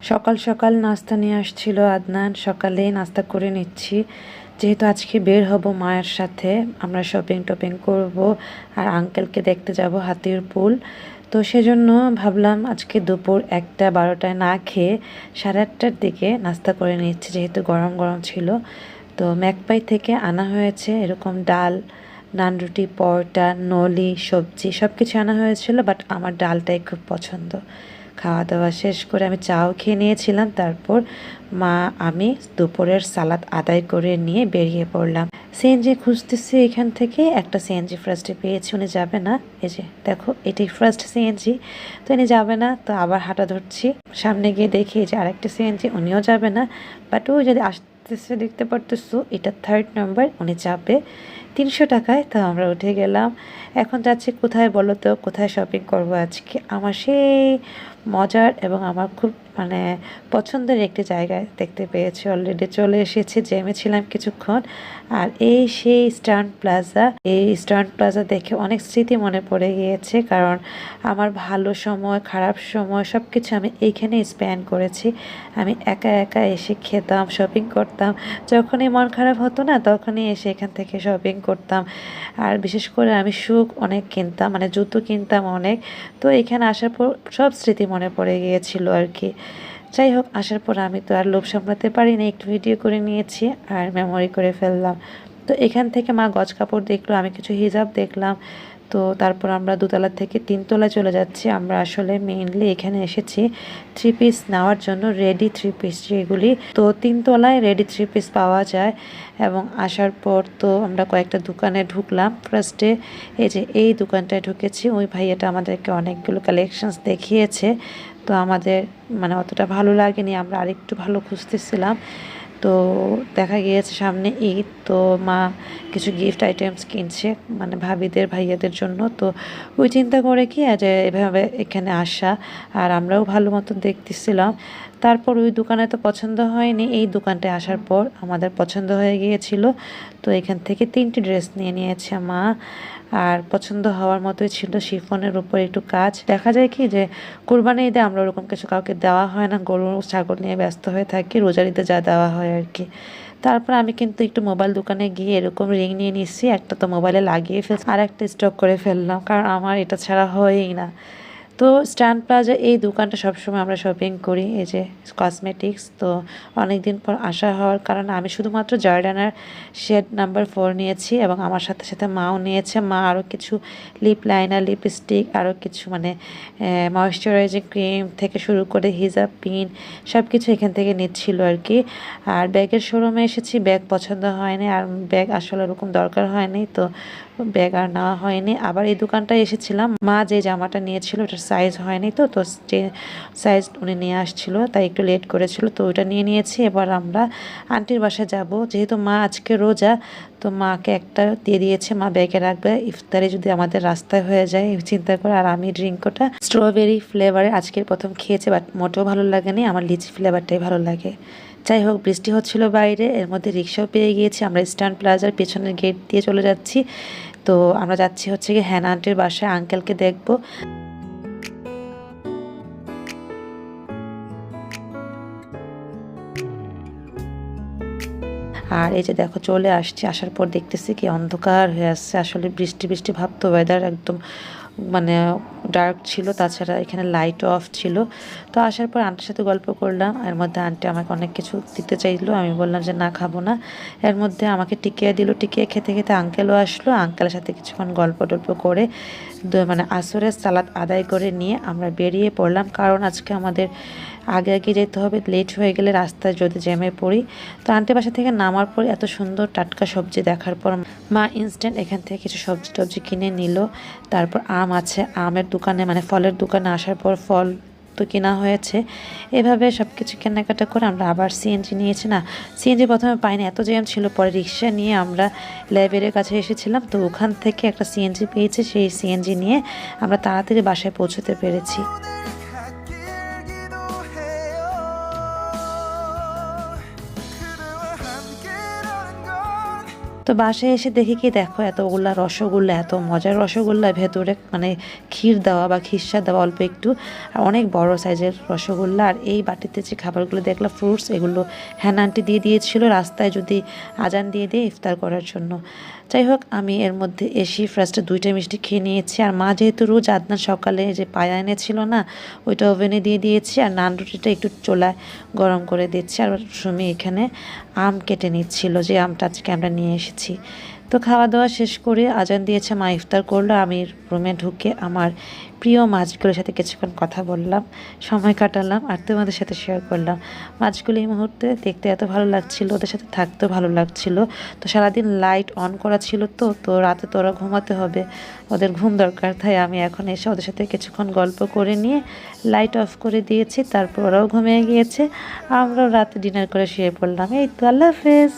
সকাল সকাল নাস্তা নিয়ে আসছিল আদনান। সকালেই নাস্তা করে নিচ্ছি, যেহেতু আজকে বের হব মায়ের সাথে। আমরা শপিং টপিং করব আর আঙ্কেলকে দেখতে যাব হাতির পুল। তো সেজন্য ভাবলাম আজকে দুপুর 1টা 12টায় না খেয়ে 8:30টার দিকে নাস্তা করে নিচ্ছি, যেহেতু গরম গরম ছিল। তো ম্যাকপাই থেকে আনা হয়েছে এরকম ডাল, নান, রুটি, পরোটা, নলি, সবজি সব কিছু আনা হয়েছিল, বাট আমার ডালটাই খুব পছন্দ। খাওয়া দাওয়া শেষ করে আমি চাও খেয়ে নিয়েছিলাম। তারপর মা আমি দুপুরের সালাদ আদায় করে নিয়ে বেরিয়ে পড়লাম। সিএনজি খুঁজতেছি, এখান থেকে একটা সিএনজি ফার্স্টে পেয়েছি, উনি যাবে না। এই যে দেখো, এটি ফার্স্ট সিএনজি, তো উনি যাবে না। তো আবার হাঁটা ধরছি, সামনে গিয়ে দেখি যে আরেকটা সিএনজি, উনিও যাবে না। বাট ও যদি আসতেছে দেখতে পারতেছো, এটা 3rd নাম্বার, উনি যাবে 300 টাকায়। তো আমরা উঠে গেলাম। এখন যাচ্ছি কোথায় বলো তো, কোথায় শপিং করব আজকে? আমার সেই মজার এবং আমার খুব পছন্দের একটি জায়গায় দেখতে পেয়েছি, অলরেডি চলে এসেছি। জ্যামে ছিলাম কিছুক্ষণ। আর এই সেই স্টার্ন প্লাজা। এই স্টার্ন প্লাজা দেখে অনেক স্মৃতি মনে পড়ে গিয়েছে, কারণ আমার ভালো সময় খারাপ সময় সব কিছু আমি এইখানে স্পেন্ড করেছি। আমি একা একা এসে খেতাম, শপিং করতাম। যখনই মন খারাপ হতো না, তখনই এসে এখান থেকে শপিং করতাম। আর বিশেষ করে আমি শুক অনেক কিনতাম, জুতো কিনতাম অনেক। তো এখানে আসার পর সব স্মৃতি মনে পড়ে গিয়েছিল আর কি। যাই হোক, আসার পর আমি তো আর লোভ সামলাতে পারিনি, একটু ভিডিও করে নিয়েছি আর মেমোরি করে ফেললাম। তো এখান থেকে মা গজ কাপড় দেখলো, আমি কিছু হিজাব দেখলাম। তো তারপর আমরা 2তলা থেকে 3তলায় চলে যাচ্ছি। আমরা আসলে মেইনলি এখানে এসেছি 3 পিস নেওয়ার জন্য, রেডি 3 পিস যেগুলি। তো 3তলায় রেডি 3 পিস পাওয়া যায়। এবং আসার পর তো আমরা কয়েকটা দোকানে ঢুকলাম। ফার্স্টে এই যে এই দোকানটায় ঢুকেছি, ওই ভাইয়াটা আমাদেরকে অনেকগুলো কালেকশনস দেখিয়েছে। তো আমাদের অতটা ভালো লাগেনি, আমরা আরেকটু ভালো খুঁজতেছিলাম। তো দেখা গিয়েছে সামনে ঈদ, তো মা কিছু গিফট আইটেমস কিনছে ভাবিদের ভাইয়াদের জন্য। তো ওই চিন্তা করে কি যে এভাবে এখানে আসা, আর আমরাও ভালো মতন দেখতেছিলাম। তারপর ওই দোকানে তো পছন্দ হয়নি, এই দোকানটায় আসার পর আমাদের পছন্দ হয়ে গিয়েছিল। তো এখান থেকে 3টি ড্রেস নিয়ে নিয়েছে মা। আর পছন্দ হওয়ার মতোই ছিল, শিফনের উপর একটু কাজ। দেখা যায় কি যে কোরবানি ঈদে আমরা ওরকম কিছু কাউকে দেওয়া হয় না, গরু ছাগল নিয়ে ব্যস্ত হয়ে থাকি, রোজার ঈদে যা দেওয়া হয় আর কি। তারপর আমি কিন্তু একটু মোবাইল দোকানে গিয়ে এরকম রিং নিয়ে নিচ্ছি। একটা তো মোবাইলে লাগিয়ে ফেলছি, আর একটা স্টক করে ফেললাম, কারণ আমার এটা ছাড়া হয়ই না। তো স্টান প্লাজা এই দোকানটা সবসময় আমরা শপিং করি, এই যে কসমেটিক্স। তো অনেক দিন পর আসা হওয়ার কারণে আমি শুধুমাত্র জর্ডানার শেড নাম্বার 4 নিয়েছি, এবং আমার সাথে সাথে মাও নিয়েছে। মা আরও কিছু লিপ লাইনার, লিপস্টিক, আরও কিছু ময়শ্চারাইজিং ক্রিম থেকে শুরু করে হিজাব, পিন সব কিছু এখান থেকে নিচ্ছিল আর কি। আর ব্যাগের শোরুমে এসেছি, ব্যাগ পছন্দ হয়নি, আর ব্যাগ আসলে ওরকম দরকার হয়নি, তো ব্যাগ আর নেওয়া হয়নি। আবার এই দোকানটায় এসেছিলাম, মা যে জামাটা নিয়েছিল ওটার সাইজ হয়নি, তো তো যে সাইজ উনি নিয়ে আসছিল, তাই একটু লেট করেছিল, তো ওইটা নিয়ে নিয়েছি। এবার আমরা আন্টির বাসায় যাব, যেহেতু মা আজকে রোজা। তো মাকে একটা দিয়ে দিয়েছে, মা ব্যাগে রাখবে, ইফতারে যদি আমাদের রাস্তায় হয়ে যায় চিন্তা করে। আর আমি ড্রিঙ্কটা স্ট্রবেরি ফ্লেভারে আজকের প্রথম খেয়েছি, বাট মোটেও ভালো লাগেনি, আমার লিচি ফ্লেভারটাই ভালো লাগে। যাই হোক, বৃষ্টি হচ্ছিল বাইরে, এর মধ্যে রিক্সাও পেয়ে গিয়েছি। আমরা স্ট্যান্ড প্লাজার পেছনের গেট দিয়ে চলে যাচ্ছি। তো আমরা যাচ্ছি হচ্ছে কি হ্যানা আন্টির বাসায়, আঙ্কেলকে দেখবো। আর এই যে দেখো চলে আসছি, আসার পর দেখতেছি কি অন্ধকার হয়ে আসছে, আসলে বৃষ্টি বৃষ্টি ভাব, তো ওয়েদার একদম মানে ডার্ক ছিল, তাছাড়া এখানে লাইট অফ ছিল। তো আসার পর আন্টির সাথে গল্প করলাম, এর মধ্যে আন্টি আমাকে অনেক কিছু দিতে চাইলো, আমি বললাম যে না, খাবো না। এর মধ্যে আমাকে টিকিয়া দিল, টিকিয়া খেতে খেতে আঙ্কেলও আসলো, আঙ্কেলের সাথে কিছুক্ষণ গল্প টল্প করে আসরের সালাদ আদায় করে নিয়ে আমরা বেরিয়ে পড়লাম, কারণ আজকে আমাদের আগে আগে যেতে হবে, লেট হয়ে গেলে রাস্তায় যদি জ্যামে পড়ি। তো আন্টি বাসা থেকে নামার পর এত সুন্দর টাটকা সবজি দেখার পর মা ইনস্ট্যান্ট এখান থেকে কিছু সবজি টবজি কিনে নিল। তারপর আম আছে, আমের দোকানে ফলের দোকানে আসার পর ফল তো কেনা হয়েছে। এভাবে সব কিছু কেনাকাটা করে আমরা আবার সিএনজি নিয়েছি। না, সিএনজি প্রথমে পাইনি, এত জ্যাম ছিল, পরে রিক্সা নিয়ে আমরা লাইব্রেরির কাছে এসেছিলাম, তো ওখান থেকে একটা সিএনজি পেয়েছি, সেই সিএনজি নিয়ে আমরা তাড়াতাড়ি বাসায় পৌঁছতে পেরেছি। তো বাসায় এসে দেখি কি দেখো এতগুলা রসগোল্লা, এত মজার রসগোল্লা, ভেতরে মানে ক্ষীর দেওয়া বা খিরসা দেওয়া অল্প একটু, আর অনেক বড় সাইজের রসগোল্লা। আর এই বাটিতে যে খাবারগুলো দেখলাম ফ্রুটস, এগুলো হ্যান আন্টি দিয়ে দিয়েছিল রাস্তায় যদি আজান দিয়ে দিয়ে ইফতার করার জন্য। যাই হোক, আমি এর মধ্যে এসে ফার্স্টে 2টা মিষ্টি খেয়ে নিয়েছি। আর মা যেহেতু রোজ আদনান সকালে যে পায়া এনেছিল না, ওইটা ওভেনে দিয়ে দিয়েছি। আর নান রুটিটা একটু চুলায় গরম করে দিচ্ছি। আর সুমি এখানে আম কেটে নিচ্ছিল, যে আমটা আজকে আমরা নিয়ে এসেছি। তো খাওয়া দাওয়া শেষ করে আজান দিয়েছে, মা ইফতার করলো। আমি রুমে ঢুকে আমার প্রিয় মাছগুলোর সাথে কিছুক্ষণ কথা বললাম, সময় কাটালাম, আর তোমাদের সাথে শেয়ার করলাম। মাছগুলো এই মুহূর্তে দেখতে এত ভালো লাগছিল, ওদের সাথে থাকতেও ভালো লাগছিল। তো সারাদিন লাইট অন করা ছিল, তো রাতে তো ওরা ঘুমাতে হবে, ওদের ঘুম দরকার। তাই আমি এখন এসে ওদের সাথে কিছুক্ষণ গল্প করে নিয়ে লাইট অফ করে দিয়েছি। তারপর ওরাও ঘুমিয়ে গিয়েছে, আমরাও রাতে ডিনার করে শুয়ে পড়লাম। এই তো, আল্লাহ হাফেজ।